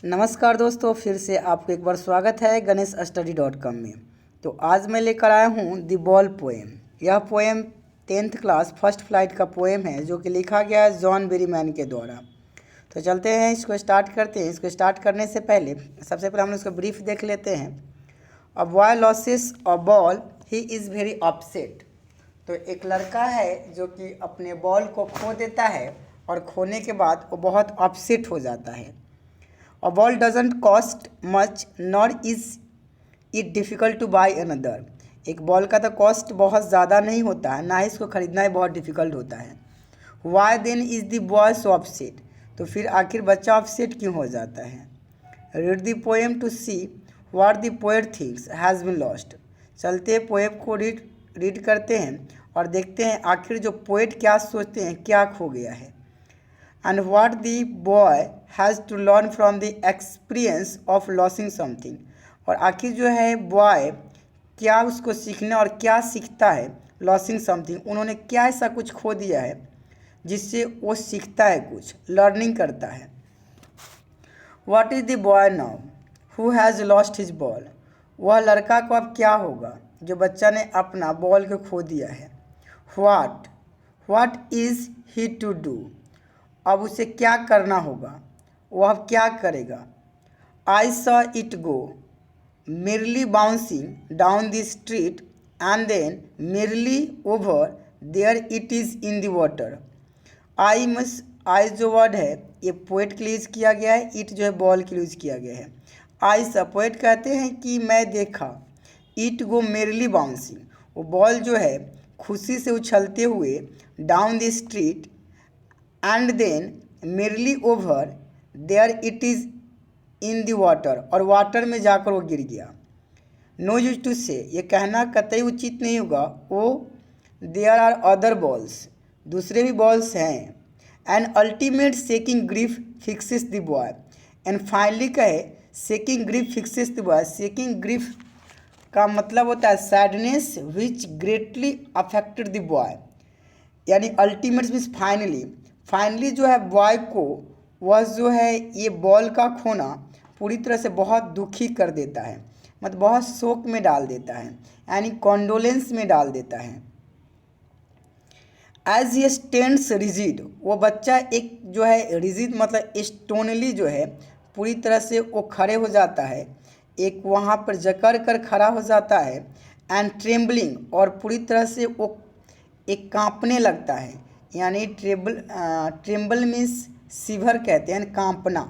नमस्कार दोस्तों, फिर से आपको एक बार स्वागत है ganesstudy.com में। तो आज मैं लेकर आया हूँ द बॉल पोएम। यह poem 10th class first flight का पोएम है जो कि लिखा गया है जॉन बेरीमैन के द्वारा। तो चलते हैं, इसको स्टार्ट करते हैं। इसको स्टार्ट करने से पहले सबसे पहले हम लोग इसको ब्रीफ देख लेते हैं। A boy losses a ball, he is very upset. तो एक लड़का है जो कि अपने बॉल को खो देता है और खोने के बाद वो बहुत अपसेट हो जाता है। A ball doesn't cost much, nor is it difficult to buy another। एक बॉल का तो कॉस्ट बहुत ज़्यादा नहीं होता है, ना ही इसको ख़रीदना ही बहुत डिफ़िकल्ट होता है। Why then is the boy so upset? तो फिर आखिर बच्चा अपसेट क्यों हो जाता है? Read the poem to see what the poet thinks has been lost। चलते पोएम को रीड करते हैं और देखते हैं आखिर जो पोएट क्या सोचते हैं, क्या खो गया है। And what the boy has to learn from the experience of losing something। और आखिर जो है बॉय क्या उसको सीखना और क्या सीखता है लॉसिंग समथिंग। उन्होंने क्या ऐसा कुछ खो दिया है जिससे वो सीखता है, कुछ लर्निंग करता है। What is the boy now who has lost his ball। वह लड़का को अब क्या होगा जो बच्चा ने अपना बॉल को खो दिया है। What is he to do। अब उसे क्या करना होगा, वह अब क्या करेगा। I saw it go merely bouncing down the street and then merely over there it is in the water. I जो वर्ड है ये पोएट के लिए यूज़ किया गया है, इट जो है बॉल के लिए यूज़ किया गया है। आई सा पोएट कहते हैं कि मैं देखा, इट गो merely बाउंसिंग वो बॉल जो है खुशी से उछलते हुए down the street and then merely over there it is in the water और वाटर में जाकर वो गिर गया। नो यूज टू से ये कहना कतई उचित नहीं होगा वो देयर आर अदर बॉल्स दूसरे भी बॉल्स हैं। And ultimate seeking grief fixes the boy. And finally कहे seeking grief fixes the boy. Seeking grief का मतलब होता है sadness which greatly affected the boy. यानी अल्टीमेट मीन्स फाइनली जो है बॉय को वह जो है ये बॉल का खोना पूरी तरह से बहुत दुखी कर देता है, मतलब बहुत शोक में डाल देता है, यानी कॉन्डोलेंस में डाल देता है। एज ही स्टैंड्स रिजिड वो बच्चा एक जो है रिजिड मतलब स्टोनली जो है पूरी तरह से वो खड़े हो जाता है, एक वहाँ पर जकड़ कर खड़ा हो जाता है। एंड ट्रेम्बलिंग और पूरी तरह से वो एक कांपने लगता है, यानी ट्रेम्बल मीन्स शिवर कहते हैं कांपना।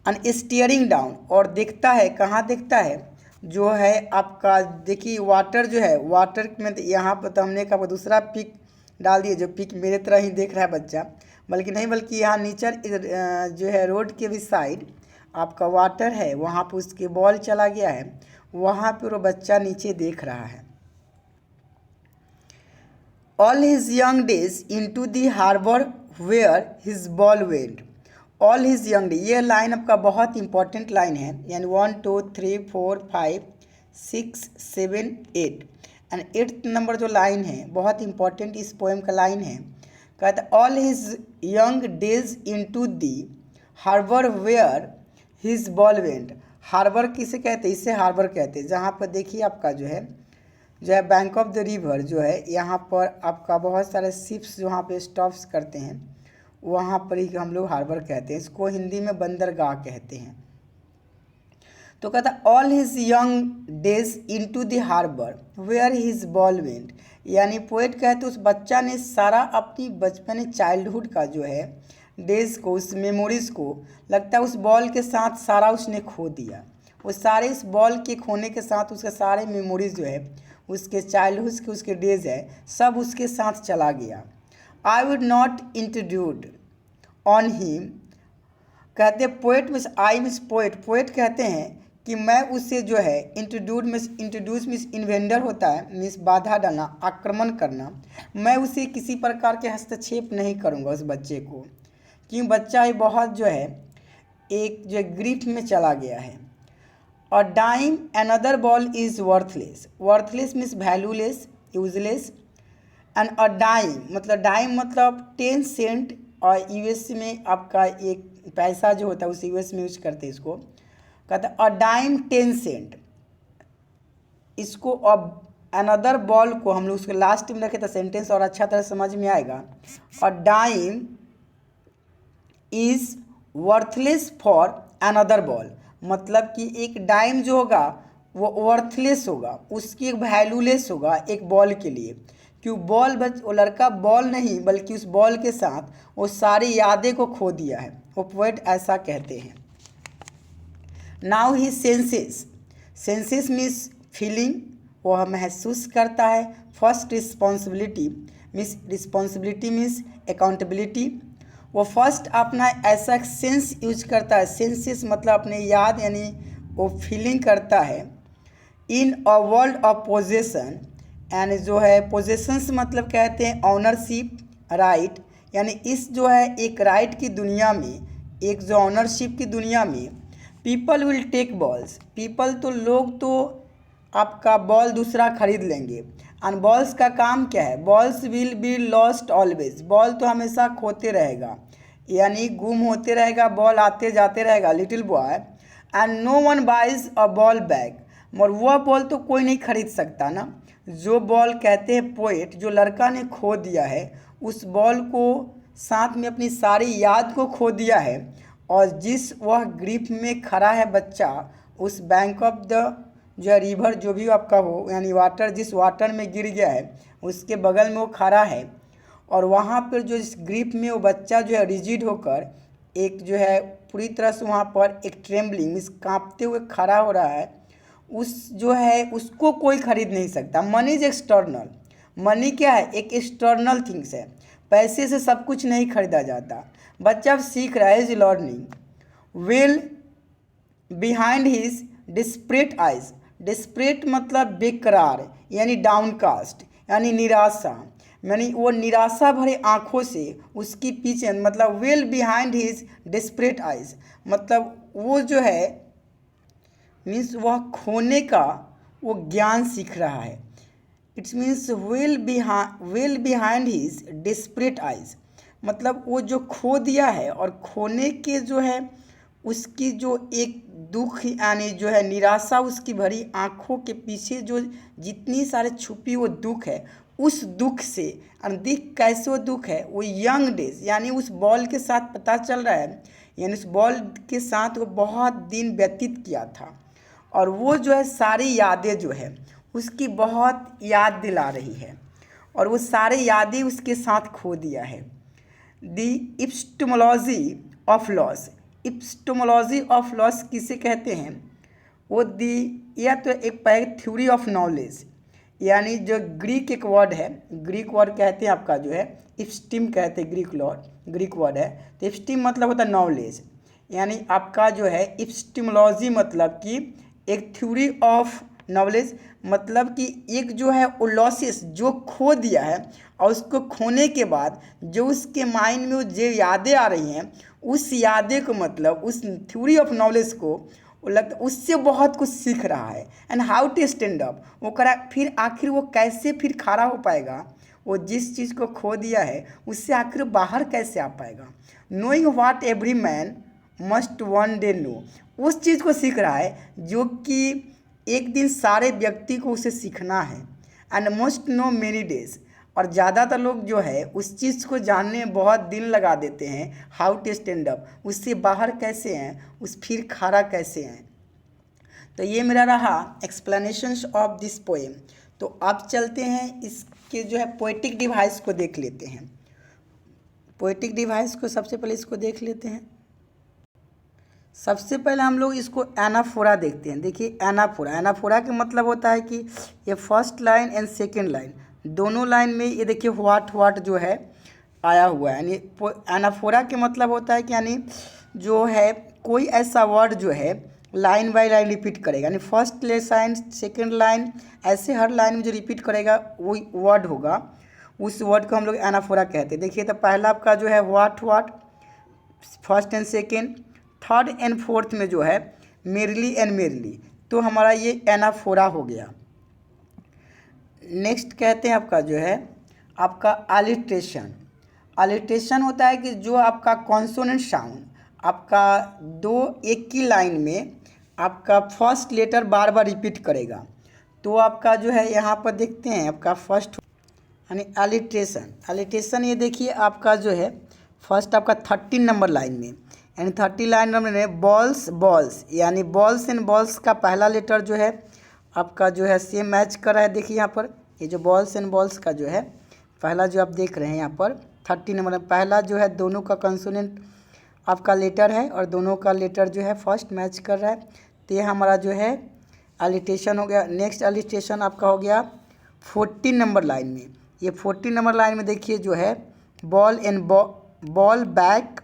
एंड स्टीयरिंग डाउन और देखता है, कहाँ देखता है जो है आपका देखिए वाटर जो है, वाटर में यहाँ पर तो हमने कहा दूसरा पिक डाल दिए जो पिक मेरे तरह ही देख रहा है बच्चा, बल्कि यहाँ नीचे जो है रोड के भी साइड आपका वाटर है, वहाँ पर उसके बॉल चला गया है, वहाँ पर वो बच्चा नीचे देख रहा है। All his young days into the harbor where his ball went। All his young days ये लाइन आपका बहुत इंपॉर्टेंट लाइन है, यानी 1 2 3 4 5 6 7 8 एंड 8th नंबर जो लाइन है बहुत इंपॉर्टेंट इस पोएम का लाइन है। कहता है all his young days into the harbour where his ball went. Harbour किसे कहते हैं, इससे हार्बर कहते हैं जहाँ पर देखिए आपका जो है बैंक ऑफ द रिवर जो है यहाँ पर आपका बहुत सारे शिप्स जो वहाँ पे स्टॉप्स करते हैं, वहाँ पर ही हम लोग हार्बर कहते हैं, इसको हिंदी में बंदरगाह कहते हैं। तो कहता all his young days into the harbour where his ball went. यानी पोएट कहते उस बच्चा ने सारा अपनी बचपन चाइल्डहुड का जो है डेज को, उस मेमोरीज़ को लगता है उस बॉल के साथ सारा उसने खो दिया। वो सारे इस बॉल के खोने के साथ उसके सारे मेमोरीज जो है उसके चाइल्डहुड के उसके डेज है सब उसके साथ चला गया। I would not introduced on him. कहते poet means I means poet कहते हैं कि मैं उससे जो है इंट्रोड्यूस मीन्स इन्वेंडर होता है मीन्स बाधा डालना, आक्रमण करना। मैं उसे किसी प्रकार के हस्तक्षेप नहीं करूँगा उस बच्चे को, क्योंकि बच्चा ही बहुत जो है एक जो ग्रीफ में चला गया है। A dime another ball is worthless। worthless means valueless, useless। and a dime मतलब 10 सेंट और यूएस में आपका एक पैसा जो होता है उस यूएस में यूज करते हैं इसको। कहता है अ डाइम 10 सेंट, इसको अब अनदर बॉल को हम लोग उसके लास्ट में रखे तो सेंटेंस और अच्छा तरह समझ में आएगा। A dime is worthless for another ball, मतलब कि एक डाइम जो होगा वो वर्थलेस होगा, उसकी एक वैल्यूलेस होगा एक बॉल के लिए। क्यों? बॉल वो लड़का बॉल नहीं बल्कि उस बॉल के साथ वो सारी यादें को खो दिया है, वो पोएट ऐसा कहते हैं। Now he senses, senses means feeling, वह महसूस करता है। फर्स्ट रिस्पॉन्सिबिलिटी मीन्स अकाउंटेबिलिटी, वो फर्स्ट अपना ऐसा सेंस यूज करता है, सेंसेस मतलब अपने याद यानी वो फीलिंग करता है। इन अ वर्ल्ड ऑफ पोजेसन, यानी जो है पोजेशंस मतलब कहते हैं ऑनरशिप राइट, यानी इस जो है एक राइट की दुनिया में, एक जो ऑनरशिप की दुनिया में, people will take balls, people तो लोग तो आपका बॉल दूसरा खरीद लेंगे। एंड बॉल्स का काम क्या है? Balls will be lost always, ball तो हमेशा खोते रहेगा यानी गुम होते रहेगा, बॉल आते जाते रहेगा little boy. And no one buys a ball back, मगर वह बॉल तो कोई नहीं खरीद सकता ना। जो बॉल कहते हैं पोएट, जो लड़का ने खो दिया है उस बॉल को, साथ में अपनी सारी याद को खो दिया है। और जिस वह ग्रिप में खड़ा है बच्चा, उस बैंक ऑफ द जो है रिवर जो भी आपका हो यानी वाटर, जिस वाटर में गिर गया है उसके बगल में वो खड़ा है। और वहाँ पर जो इस ग्रिप में वो बच्चा जो है रिजिड होकर एक जो है पूरी तरह से वहाँ पर एक ट्रेम्बलिंग मीन्स कांपते हुए खड़ा हो रहा है, उस जो है उसको कोई खरीद नहीं सकता। मनी इज एक्सटर्नल, मनी क्या है? एक एक्सटर्नल थिंग्स है, पैसे से सब कुछ नहीं खरीदा जाता। बच्चा सीख रहा है, is learning. Will behind his desperate eyes, desperate मतलब बेकरार यानी डाउनकास्ट यानी निराशा, यानी वो निराशा भरे आँखों से उसकी पीछे, मतलब well behind his desperate eyes, मतलब वो जो है मीन्स वह खोने का वो ज्ञान सीख रहा है। It's means well behind his desperate eyes, मतलब वो जो खो दिया है और खोने के जो है उसकी जो एक दुख यानी जो है निराशा उसकी भरी आँखों के पीछे जो जितनी सारे छुपी वो दुख है, उस दुख से अनदिख कैसे वो दुख है, वो यंग डेज यानी उस बॉल के साथ पता चल रहा है, यानी उस बॉल के साथ वो बहुत दिन व्यतीत किया था और वो जो है सारी यादें जो है उसकी बहुत याद दिला रही है और वो सारी यादें उसके साथ खो दिया है। दी इप्स्टेमोलॉजी ऑफ लॉस, इप्स्टेमोलॉजी ऑफ लॉस किसे कहते हैं? वो दी या तो एक थ्योरी ऑफ नॉलेज, यानी जो ग्रीक एक वर्ड है, ग्रीक वर्ड कहते हैं आपका जो है इप्स्टीम कहते हैं, ग्रीक वर्ड है। तो इप्स्टीम मतलब होता है नॉलेज, यानी आपका जो है इप्स्टीमोलॉजी मतलब कि एक थ्योरी ऑफ नॉलेज, मतलब कि एक जो है वो लॉसेस जो खो दिया है और उसको खोने के बाद जो उसके माइंड में जो यादें आ रही हैं, उस यादें को मतलब उस थ्योरी ऑफ नॉलेज को वो लगता उससे बहुत कुछ सीख रहा है। And how to stand up, वो करा फिर आखिर वो कैसे फिर खड़ा हो पाएगा, वो जिस चीज़ को खो दिया है उससे आखिर बाहर कैसे आ पाएगा। Knowing what every man must one day know, उस चीज़ को सीख रहा है जो कि एक दिन सारे व्यक्ति को उसे सीखना है। And must know many days, और ज़्यादातर लोग जो है उस चीज़ को जानने में बहुत दिन लगा देते हैं। हाउ टू स्टैंड अप, उससे बाहर कैसे हैं, उस फिर खड़ा कैसे हैं। तो ये मेरा रहा एक्सप्लेनेशंस ऑफ दिस पोएम। तो अब चलते हैं इसके जो है पोएटिक डिवाइस को देख लेते हैं। पोएटिक डिवाइस को सबसे पहले इसको देख लेते हैं। सबसे पहले हम लोग इसको एनाफोरा देखते हैं। देखिए एनाफोरा, एनाफोरा का मतलब होता है कि ये first line and second line दोनों लाइन में ये देखिए व्हाट जो है आया हुआ है, यानी एनाफोरा के मतलब होता है कि यानी जो है कोई ऐसा वर्ड जो है लाइन बाय लाइन रिपीट करेगा, यानी फर्स्ट लाइन सेकेंड लाइन ऐसे हर लाइन में जो रिपीट करेगा वो वर्ड होगा, उस वर्ड को हम लोग एनाफोरा कहते हैं। देखिए तो पहला आपका जो है what first and second, third and fourth में जो है मेरली एंड मेरली, तो हमारा ये एनाफोरा हो गया। नेक्स्ट कहते हैं आपका जो है आपका अलिट्रेशन। अलिट्रेशन होता है कि जो आपका कॉन्सोनेंट साउंड आपका एक ही लाइन में आपका फर्स्ट लेटर बार बार रिपीट करेगा। तो आपका जो है यहाँ पर देखते हैं आपका फर्स्ट यानी एलिट्रेशन ये देखिए आपका जो है फर्स्ट आपका 13 नंबर लाइन में, यानी 30 लाइन नंबर में बॉल्स यानी बॉल्स एंड बॉल्स का पहला लेटर जो है आपका जो है सेम मैच कर रहा है। देखिए यहाँ पर ये जो बॉल्स एंड बॉल्स का जो है पहला जो आप देख रहे हैं यहाँ पर 30 नंबर में पहला जो है दोनों का कंसोनेंट आपका लेटर है और दोनों का लेटर जो है फर्स्ट मैच कर रहा है। तो ये हमारा जो है एलिट्रेशन हो गया। नेक्स्ट एलिट्रेशन आपका हो गया 14 नंबर लाइन में। ये 14 नंबर लाइन में देखिए जो है बॉल एंड बॉल बैक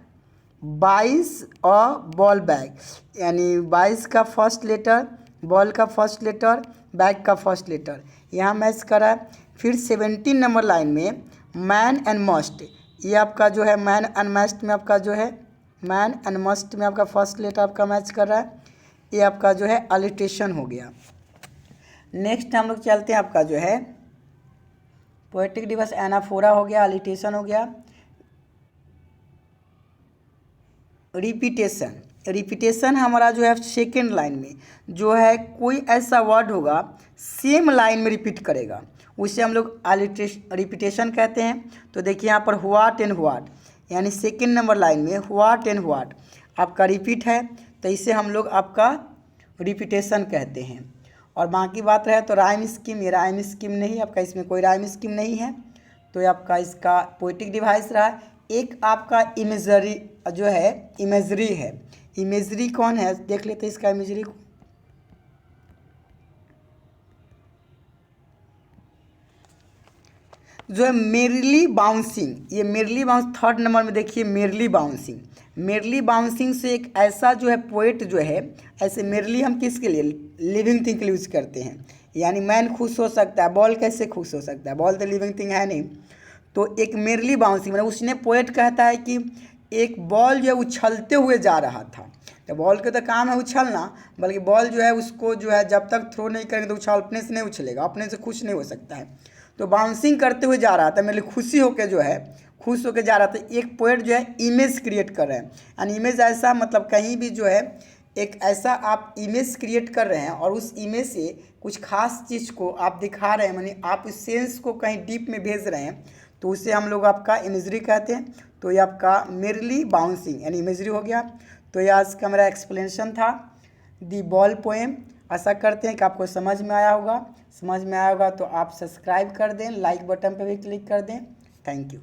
22 और बॉल बैक, यानी 22 का फर्स्ट लेटर, बॉल का फर्स्ट लेटर, बैक का फर्स्ट लेटर यहाँ मैच करा है। फिर 17 नंबर लाइन में मैन एंड मस्ट, ये आपका जो है मैन एंड मस्ट में आपका जो है मैन एंड मस्ट में आपका फर्स्ट लेटर आपका मैच कर रहा है। ये आपका जो है एलिट्रेशन हो गया। नेक्स्ट हम लोग चलते हैं आपका जो है पोएटिक डिवाइस एनाफोरा हो गया, एलिट्रेशन हो गया। रिपीटेशन हमारा जो है सेकेंड लाइन में जो है कोई ऐसा वर्ड होगा सेम लाइन में रिपीट करेगा, उसे हम लोग रिपीटेशन कहते हैं। तो देखिए यहाँ पर व्हाट एंड व्हाट, यानी सेकेंड नंबर लाइन में व्हाट एंड व्हाट आपका रिपीट है, तो इसे हम लोग आपका रिपीटेशन कहते हैं। और बाकी बात रहे तो राइम स्कीम, ये राइम स्कीम नहीं, आपका इसमें कोई राइम स्कीम नहीं है। तो ये आपका इसका पोएटिक डिवाइस रहा। एक आपका इमेजरी जो है इमेजरी है। इमेजरी कौन है देख लेते हैं इसका इमेजरी को। जो है मेरली बाउंसिंग, ये मेरली बाउंस थर्ड नंबर में देखिए मेरली बाउंसिंग से एक ऐसा जो है पोएट जो है ऐसे मेरली हम किसके लिए लिविंग थिंग के लिए यूज़ करते हैं, यानी मैन खुश हो सकता है, बॉल कैसे खुश हो सकता है, बॉल तो लिविंग थिंग है नहीं। तो एक मेरली बाउंसिंग मतलब उसने पोएट कहता है कि एक बॉल जो है उछलते हुए जा रहा था। तो बॉल का तो काम है उछलना, बल्कि बॉल जो है उसको जो है जब तक थ्रो नहीं करेंगे तो उछाल अपने से नहीं उछलेगा, अपने से खुश नहीं हो सकता है। तो बाउंसिंग करते हुए जा रहा था, मेरे लिए खुशी होकर जो है खुश होकर जा रहा था। एक पोएट जो है इमेज क्रिएट कर रहे हैं, एंड इमेज ऐसा मतलब कहीं भी जो है एक ऐसा आप इमेज क्रिएट कर रहे हैं और उस इमेज से कुछ खास चीज़ को आप दिखा रहे हैं, यानी आप उस सेंस को कहीं डीप में भेज रहे हैं, तो उसे हम लोग आपका इमेजरी कहते हैं। तो ये आपका मेरली बाउंसिंग यानी इमेजरी हो गया। तो ये आज का मेरा एक्सप्लेनेशन था दी बॉल पोएम। आशा करते हैं कि आपको समझ में आया होगा। समझ में आया होगा तो आप सब्सक्राइब कर दें, लाइक बटन पर भी क्लिक कर दें। Thank you.